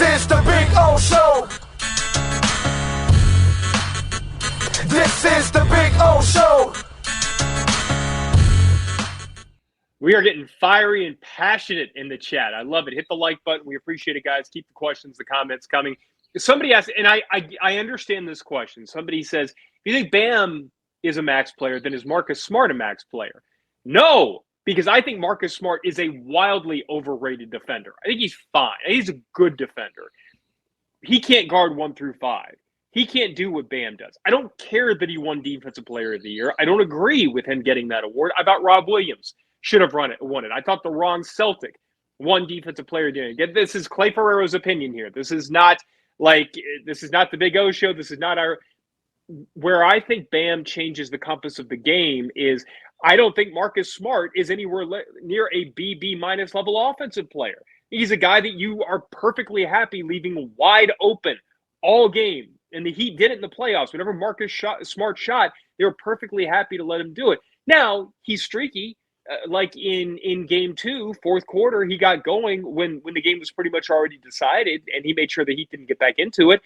This is the Big O Show. This is the Big O Show. We are getting fiery and passionate in the chat. I love it. Hit the like button. We appreciate it, guys. Keep the questions, the comments coming. Somebody asked, and I understand this question. Somebody says, if you think Bam is a max player, then is Marcus Smart a max player? No, because I think Marcus Smart is a wildly overrated defender. I think he's fine. He's a good defender. He can't guard 1 through 5. He can't do what Bam does. I don't care that he won Defensive Player of the Year. I don't agree with him getting that award. I thought Rob Williams should have won it. I thought the wrong Celtic won Defensive Player of the Year. This is Clay Ferraro's opinion here. This is not the Big O Show. This is not our. Where I think Bam changes the compass of the game is I don't think Marcus Smart is anywhere near a B minus level offensive player. He's a guy that you are perfectly happy leaving wide open all game. And the Heat did it in the playoffs. Whenever Marcus Smart shot, they were perfectly happy to let him do it. Now, he's streaky. Like in game 2, fourth quarter, he got going when the game was pretty much already decided, and he made sure the Heat didn't get back into it.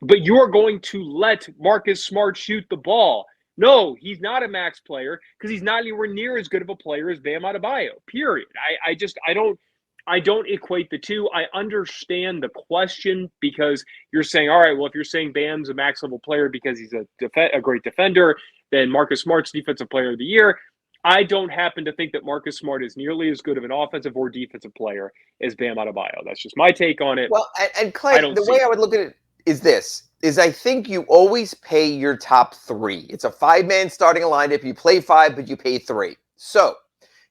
But you're going to let Marcus Smart shoot the ball. No, he's not a max player because he's not anywhere near as good of a player as Bam Adebayo, period. I don't equate the two. I understand the question because you're saying, all right, well, if you're saying Bam's a max level player because he's a great defender, then Marcus Smart's Defensive Player of the Year. I don't happen to think that Marcus Smart is nearly as good of an offensive or defensive player as Bam Adebayo. That's just my take on it. Well, and Clay, the way I would look at it is I think you always pay your top 3. It's a 5-man starting lineup. You play 5, but you pay 3. So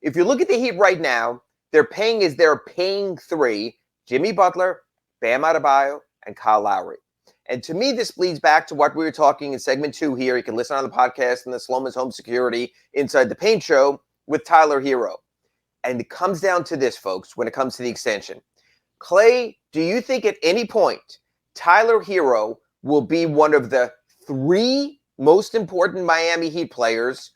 if you look at the Heat right now, they're paying 3, Jimmy Butler, Bam Adebayo, and Kyle Lowry. And to me, this bleeds back to what we were talking in segment 2 here. You can listen on the podcast and the Slomin's Home Security Inside the Paint Show with Tyler Herro. And it comes down to this, folks, when it comes to the extension. Clay, do you think at any point Tyler Herro will be one of the 3 most important Miami Heat players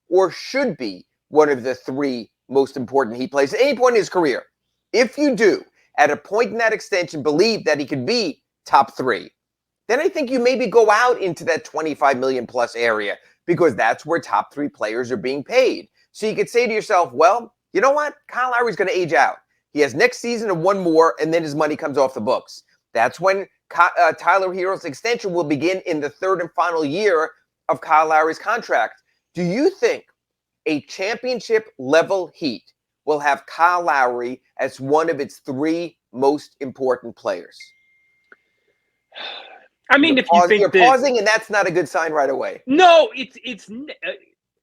or should be one of the 3 most important Heat players at any point in his career? If you do, at a point in that extension, believe that he could be top 3, then I think you maybe go out into that $25 million plus area because that's where top 3 players are being paid. So you could say to yourself, well, you know what? Kyle Lowry's going to age out. He has next season and 1 more, and then his money comes off the books. That's when Tyler Herro's extension will begin in the 3rd and final year of Kyle Lowry's contract. Do you think a championship-level Heat will have Kyle Lowry as one of its 3 most important players? I mean, you're pausing, and that's not a good sign right away. No, it's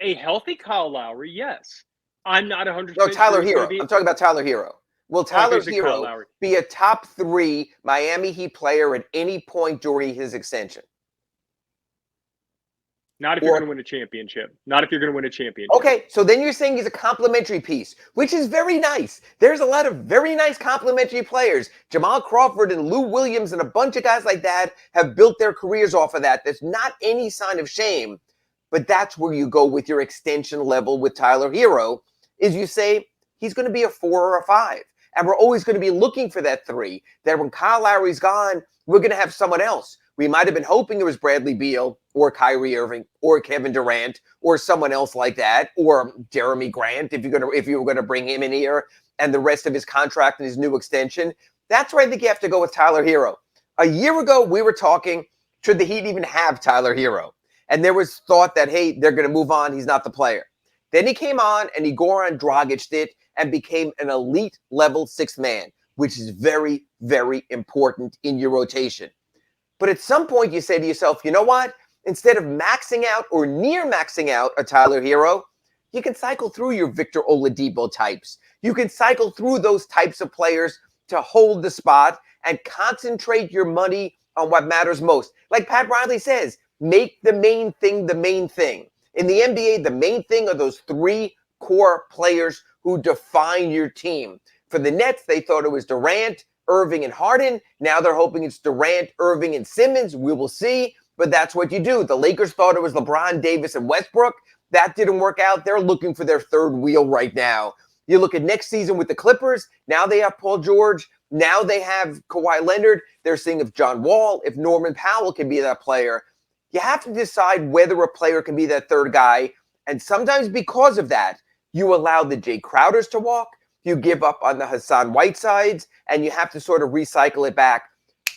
a healthy Kyle Lowry. Yes, I'm not 100%. No, Tyler Herro. I'm talking about Tyler Herro. Will Tyler Herro be a top 3 Miami Heat player at any point during his extension? Not if you're going to win a championship. Not if you're going to win a championship. Okay, so then you're saying he's a complimentary piece, which is very nice. There's a lot of very nice complimentary players. Jamal Crawford and Lou Williams and a bunch of guys like that have built their careers off of that. There's not any sign of shame, but that's where you go with your extension level with Tyler Herro, is you say he's going to be a 4 or a 5. And we're always going to be looking for that 3. That when Kyle Lowry's gone, we're going to have someone else. We might have been hoping it was Bradley Beal or Kyrie Irving or Kevin Durant or someone else like that, or Jeremy Grant if you were going to bring him in here and the rest of his contract and his new extension. That's where I think you have to go with Tyler Herro. A year ago, we were talking, should the Heat even have Tyler Herro? And there was thought that, hey, they're going to move on. He's not the player. Then he came on and he Goran Dragic'd it and became an elite level 6th man, which is very, very important in your rotation. But at some point you say to yourself, you know what? Instead of maxing out or near maxing out a Tyler Herro, you can cycle through your Victor Oladipo types. You can cycle through those types of players to hold the spot and concentrate your money on what matters most. Like Pat Riley says, make the main thing the main thing. In the NBA, the main thing are those 3 core players who define your team. For the Nets, they thought it was Durant, Irving, and Harden. Now they're hoping it's Durant, Irving, and Simmons. We will see, but that's what you do. The Lakers thought it was LeBron, Davis, and Westbrook. That didn't work out. They're looking for their 3rd wheel right now. You look at next season with the Clippers. Now they have Paul George. Now they have Kawhi Leonard. They're seeing if John Wall, if Norman Powell can be that player. You have to decide whether a player can be that third guy. And sometimes because of that, you allow the Jay Crowders to walk. You give up on the Hassan Whitesides, and you have to sort of recycle it back.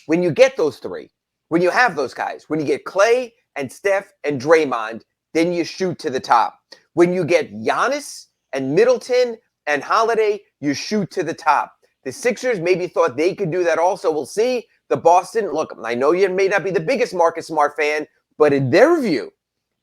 When you get those three, when you have those guys, when you get Clay and Steph and Draymond, then you shoot to the top. When you get Giannis and Middleton and Holiday, you shoot to the top. The Sixers maybe thought they could do that also. We'll see. The Boston, look, I know you may not be the biggest Marcus Smart fan, but in their view,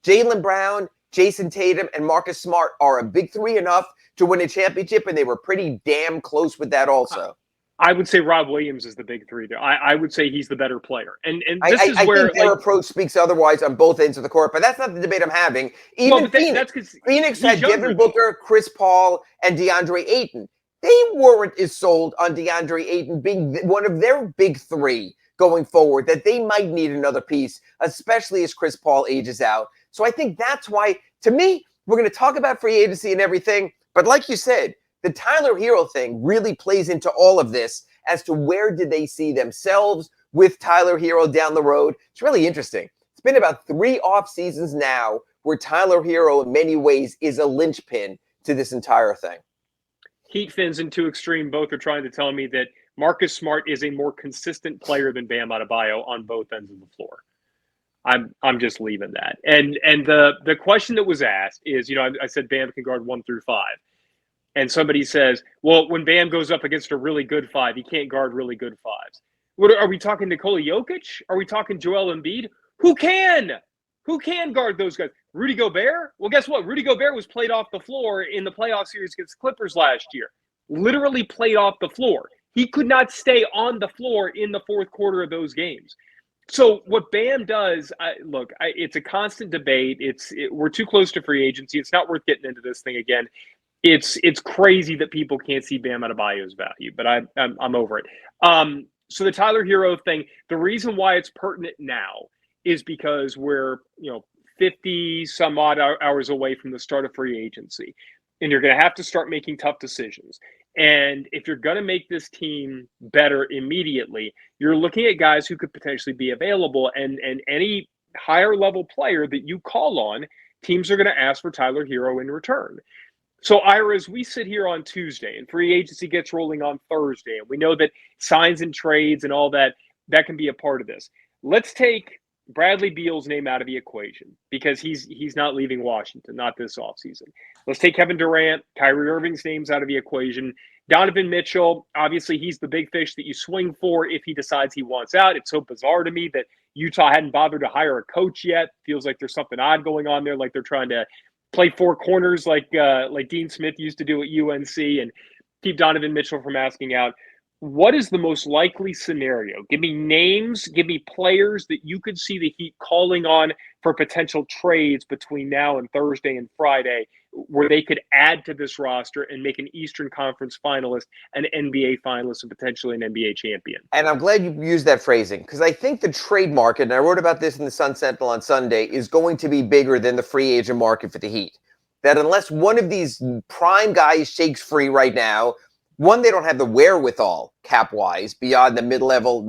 Jaylen Brown, Jason Tatum, and Marcus Smart are a big three enough to win a championship, and they were pretty damn close with that also. I would say Rob Williams is the big three there. I would say he's the better player. And this is I where think their approach speaks otherwise on both ends of the court, but that's not the debate I'm having. Even Phoenix had Devin Booker, Chris Paul, and DeAndre Ayton. They weren't as sold on DeAndre Ayton being one of their big three going forward, that they might need another piece, especially as Chris Paul ages out. So I think that's why, to me, we're going to talk about free agency and everything, but like you said, the Tyler Herro thing really plays into all of this as to where did they see themselves with Tyler Herro down the road. It's really interesting. It's been about 3 off seasons now where Tyler Herro in many ways is a linchpin to this entire thing. Heat fans in two extreme both are trying to tell me that Marcus Smart is a more consistent player than Bam Adebayo on both ends of the floor. I'm just leaving that. And the question that was asked is, I said Bam can guard 1 through 5. And somebody says, well, when Bam goes up against a really good 5, he can't guard really good 5s. What are we talking, Nikola Jokic? Are we talking Joel Embiid? Who can? Who can guard those guys? Rudy Gobert? Well, guess what? Rudy Gobert was played off the floor in the playoff series against Clippers last year. Literally played off the floor. He could not stay on the floor in the fourth quarter of those games. So what Bam does, it's a constant debate. We're too close to free agency. It's not worth getting into this thing again. It's crazy that people can't see Bam Adebayo's value, but I'm over it. So the Tyler Herro thing, the reason why it's pertinent now is because we're 50 some odd hours away from the start of free agency, and you're going to have to start making tough decisions. And if you're going to make this team better immediately, you're looking at guys who could potentially be available, and any higher level player that you call on, teams are going to ask for Tyler Herro in return. So, Ira, as we sit here on Tuesday and free agency gets rolling on Thursday, and we know that signs and trades and all that can be a part of this. Let's take Bradley Beal's name out of the equation because he's not leaving Washington, not this offseason. Let's take Kevin Durant, Kyrie Irving's names out of the equation. Donovan Mitchell, obviously he's the big fish that you swing for if he decides he wants out. It's so bizarre to me that Utah hadn't bothered to hire a coach yet. Feels like there's something odd going on there, like they're trying to play 4 corners like Dean Smith used to do at UNC and keep Donovan Mitchell from asking out. What is the most likely scenario? Give me names, give me players that you could see the Heat calling on for potential trades between now and Thursday and Friday where they could add to this roster and make an Eastern Conference finalist, an NBA finalist, and potentially an NBA champion. And I'm glad you used that phrasing because I think the trade market, and I wrote about this in the Sun Sentinel on Sunday, is going to be bigger than the free agent market for the Heat. That unless one of these prime guys shakes free right now, one, they don't have the wherewithal cap-wise beyond the mid-level,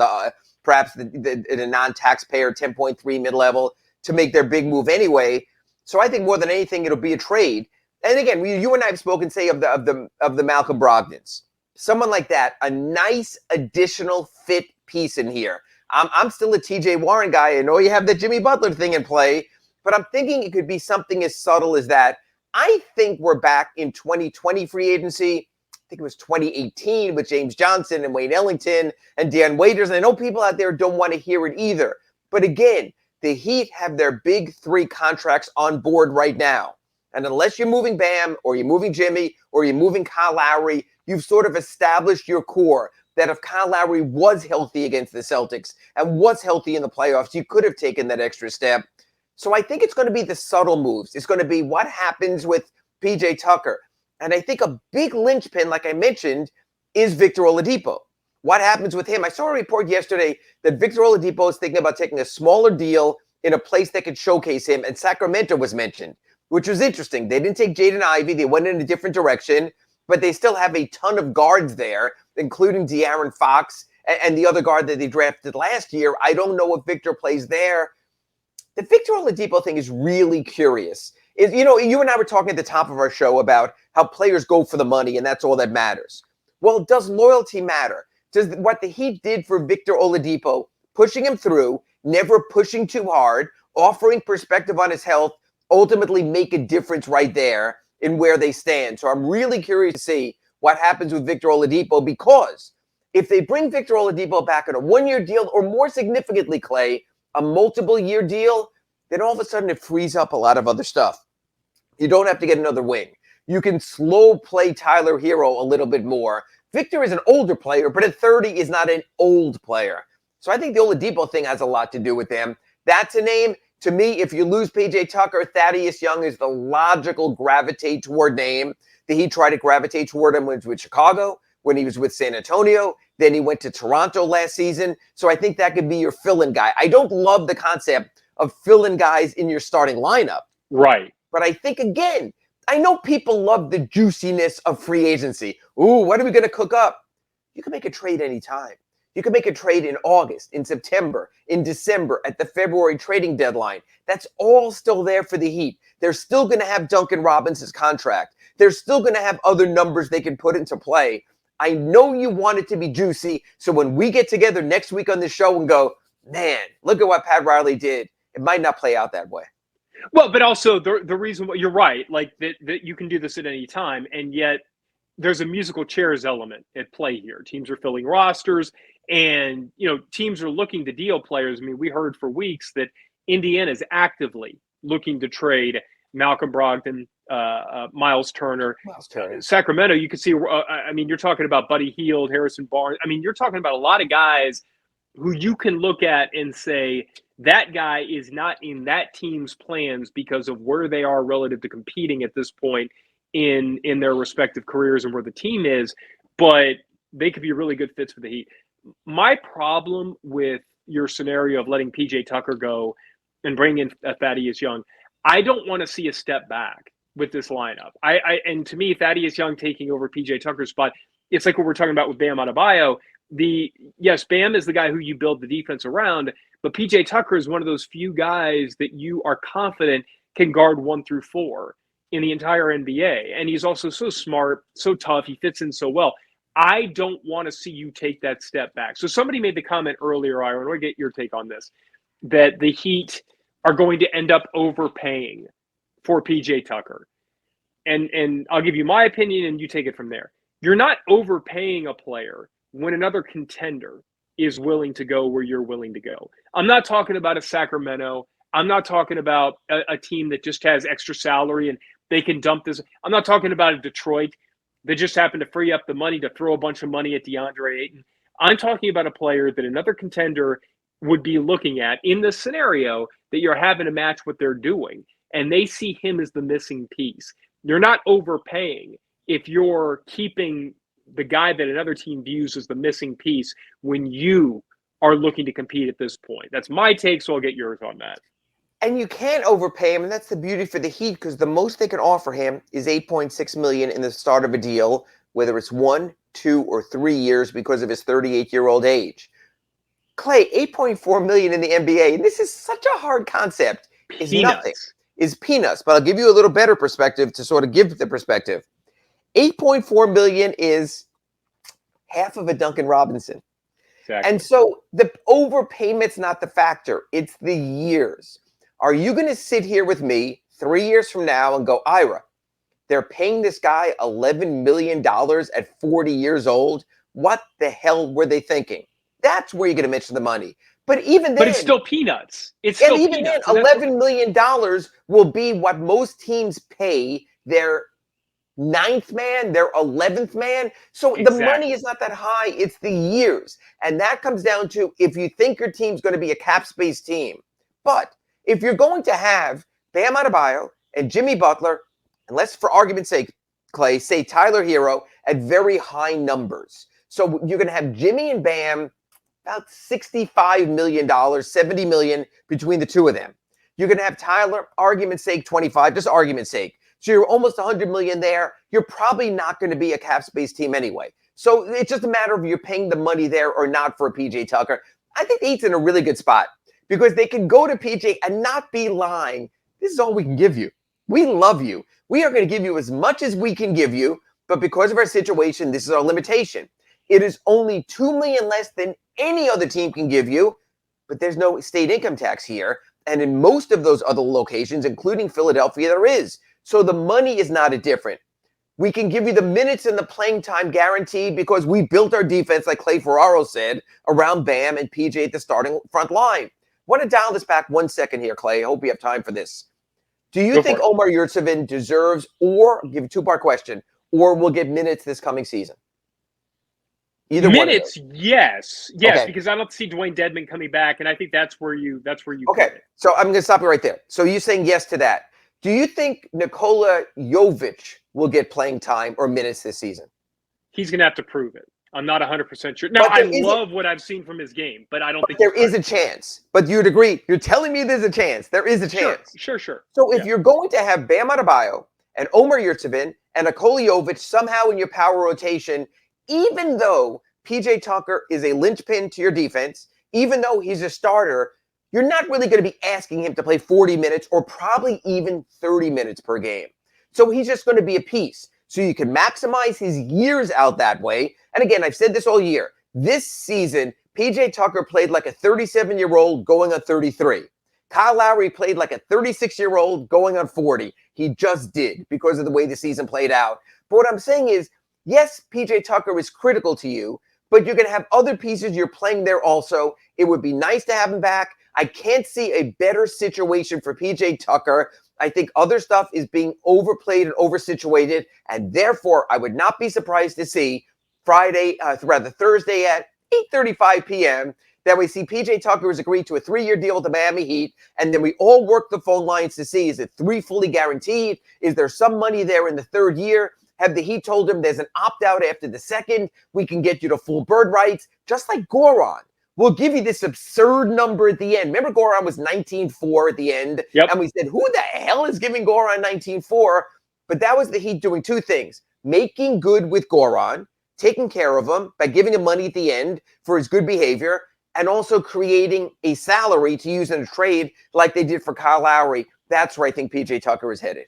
perhaps the non-taxpayer 10.3 mid-level to make their big move anyway. So I think more than anything, it'll be a trade. And again, you and I have spoken, say, of the Malcolm Brogdons. Someone like that, a nice additional fit piece in here. I'm still a TJ Warren guy. I know you have the Jimmy Butler thing in play, but I'm thinking it could be something as subtle as that. I think we're back in 2020 free agency. I think it was 2018 with James Johnson and Wayne Ellington and Dan Waiters. And I know people out there don't want to hear it either. But again, the Heat have their big 3 contracts on board right now. And unless you're moving Bam or you're moving Jimmy or you're moving Kyle Lowry, you've sort of established your core that if Kyle Lowry was healthy against the Celtics and was healthy in the playoffs, you could have taken that extra step. So I think it's going to be the subtle moves. It's going to be what happens with PJ Tucker. And I think a big linchpin, like I mentioned, is Victor Oladipo. What happens with him? I saw a report yesterday that Victor Oladipo is thinking about taking a smaller deal in a place that could showcase him, and Sacramento was mentioned, which was interesting. They didn't take Jaden Ivey. They went in a different direction. but they still have a ton of guards there, including De'Aaron Fox and the other guard that they drafted last year. I don't know if Victor plays there. The Victor Oladipo thing is really curious. You and I were talking at the top of our show about how players go for the money, and that's all that matters. Well, does loyalty matter? Does what the Heat did for Victor Oladipo, pushing him through, never pushing too hard, offering perspective on his health, ultimately make a difference right there in where they stand? So I'm really curious to see what happens with Victor Oladipo, because if they bring Victor Oladipo back on a one-year deal, or more significantly, Clay, a multiple-year deal, then all of a sudden it frees up a lot of other stuff. You don't have to get another wing. You can slow play Tyler Herro a little bit more. Victor is an older player, but at 30 is not an old player. So I think the Oladipo thing has a lot to do with them. That's a name. To me, if you lose P.J. Tucker, Thaddeus Young is the logical gravitate toward name. The Heat tried to gravitate toward him when he was with Chicago, when he was with San Antonio. Then he went to Toronto last season. So I think that could be your fill-in guy. I don't love the concept of fill-in guys in your starting lineup. Right. But I think, again, I know people love the juiciness of free agency. Ooh, what are we going to cook up? You can make a trade anytime. You can make a trade in August, in September, in December, at the February trading deadline. That's all still there for the Heat. They're still going to have Duncan Robinson's contract. They're still going to have other numbers they can put into play. I know you want it to be juicy, so when we get together next week on the show and go, man, look at what Pat Riley did, it might not play out that way. Well, but also the reason why you're right, like that you can do this at any time, and yet there's a musical chairs element at play here. Teams are filling rosters, and teams are looking to deal players. I mean, we heard for weeks that Indiana is actively looking to trade Malcolm Brogdon, Miles Turner. Sacramento, you could see. You're talking about Buddy Hield, Harrison Barnes. I mean, you're talking about a lot of guys who you can look at and say, that guy is not in that team's plans because of where they are relative to competing at this point in their respective careers and where the team is, but they could be really good fits for the Heat. My problem with your scenario of letting PJ Tucker go and bring in Thaddeus Young, I don't want to see a step back with this lineup. And to me, Thaddeus Young taking over PJ Tucker's spot, it's like what we're talking about with Bam Adebayo. Yes, Bam is the guy who you build the defense around, but PJ Tucker is one of those few guys that you are confident can guard 1 through 4 in the entire NBA. And he's also so smart, so tough. He fits in so well. I don't want to see you take that step back. So somebody made the comment earlier, I want to get your take on this, that the Heat are going to end up overpaying for PJ Tucker. And I'll give you my opinion and you take it from there. You're not overpaying a player when another contender is willing to go where you're willing to go. I'm not talking about a Sacramento. I'm not talking about a team that just has extra salary and they can dump this. I'm not talking about a Detroit that just happened to free up the money to throw a bunch of money at DeAndre Ayton. I'm talking about a player that another contender would be looking at in the scenario that you're having to match what they're doing, and they see him as the missing piece. You're not overpaying if you're keeping the guy that another team views as the missing piece when you are looking to compete at this point. That's my take, so I'll get yours on that. And you can't overpay him, and that's the beauty for the Heat, because the most they can offer him is $8.6 million in the start of a deal, whether it's 1, 2, or 3 years because of his 38-year-old age. Clay, $8.4 million in the NBA, and this is such a hard concept, is nothing. Is peanuts, but I'll give you a little better perspective to sort of give the perspective. $8.4 million is half of a Duncan Robinson. Exactly. And so the overpayment's not the factor. It's the years. Are you going to sit here with me 3 years from now and go, Ira, they're paying this guy $11 million at 40 years old? What the hell were they thinking? That's where you're going to mention the money. But even then, but it's still peanuts. It's still even peanuts. Then, $11 million will be what most teams pay their 9th man, their 11th man. So exactly. The money is not that high. It's the years. And that comes down to if you think your team's going to be a cap space team. But if you're going to have Bam Adebayo and Jimmy Butler, and let's, for argument's sake, Clay, say Tyler Herro at very high numbers. So you're going to have Jimmy and Bam about $65 million, $70 million between the two of them. You're going to have Tyler, argument's sake, 25, just argument's sake, So you're almost 100 million there. You're probably not going to be a cap space team anyway. So it's just a matter of you're paying the money there or not for PJ Tucker. I think the Heat's in a really good spot because they can go to PJ and not be lying. This is all we can give you. We love you. We are going to give you as much as we can give you, but because of our situation, this is our limitation. It is only $2 million less than any other team can give you, but there's no state income tax here. And in most of those other locations, including Philadelphia, there is. So the money is not a different. We can give you the minutes and the playing time guaranteed because we built our defense, like Clay Ferraro said, around Bam and PJ at the starting front line. Want to dial this back 1 second here, Clay. I hope we have time for this. Do you think Omar Yurtseven deserves, or give a two-part question, or will get minutes this coming season? Either minutes, one yes, okay. Because I don't see Dwayne Dedman coming back, and I think that's where you. Okay, so I'm going to stop you right there. So you're saying yes to that. Do you think Nikola Jovic will get playing time or minutes this season? He's going to have to prove it. I'm not 100% sure. Now, I love what I've seen from his game, but I don't think there is a chance. But you'd agree. You're telling me there's a chance. There is a chance. Sure. So if you're going to have Bam Adebayo and Omar Yurtseven and Nikola Jovic somehow in your power rotation, even though PJ Tucker is a linchpin to your defense, even though he's a starter, you're not really going to be asking him to play 40 minutes or probably even 30 minutes per game. So he's just going to be a piece. So you can maximize his years out that way. And again, I've said this all year. This season, PJ Tucker played like a 37-year-old going on 33. Kyle Lowry played like a 36-year-old going on 40. He just did because of the way the season played out. But what I'm saying is, yes, PJ Tucker is critical to you, but you're going to have other pieces you're playing there also. It would be nice to have him back. I can't see a better situation for PJ Tucker. I think other stuff is being overplayed and oversituated, and therefore I would not be surprised to see Thursday at 8:35 p.m. that we see PJ Tucker has agreed to a 3-year deal with the Miami Heat, and then we all work the phone lines to see, is it 3 fully guaranteed? Is there some money there in the 3rd year? Have the Heat told him there's an opt-out after the 2nd? We can get you to full bird rights, just like Goran. We'll give you this absurd number at the end. Remember, Goran was 19.4 at the end, and we said, who the hell is giving Goran 19.4? But that was the Heat doing 2 things: making good with Goran, taking care of him by giving him money at the end for his good behavior, and also creating a salary to use in a trade like they did for Kyle Lowry. That's where I think PJ Tucker is headed.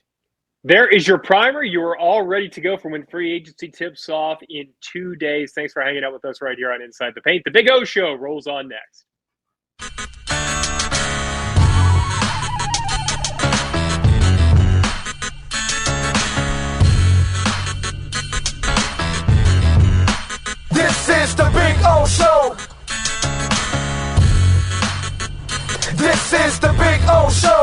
There is your primer. You are all ready to go for when free agency tips off in 2 days. Thanks for hanging out with us right here on Inside the Paint. The Big O Show rolls on next. This is the Big O Show. This is the Big O Show.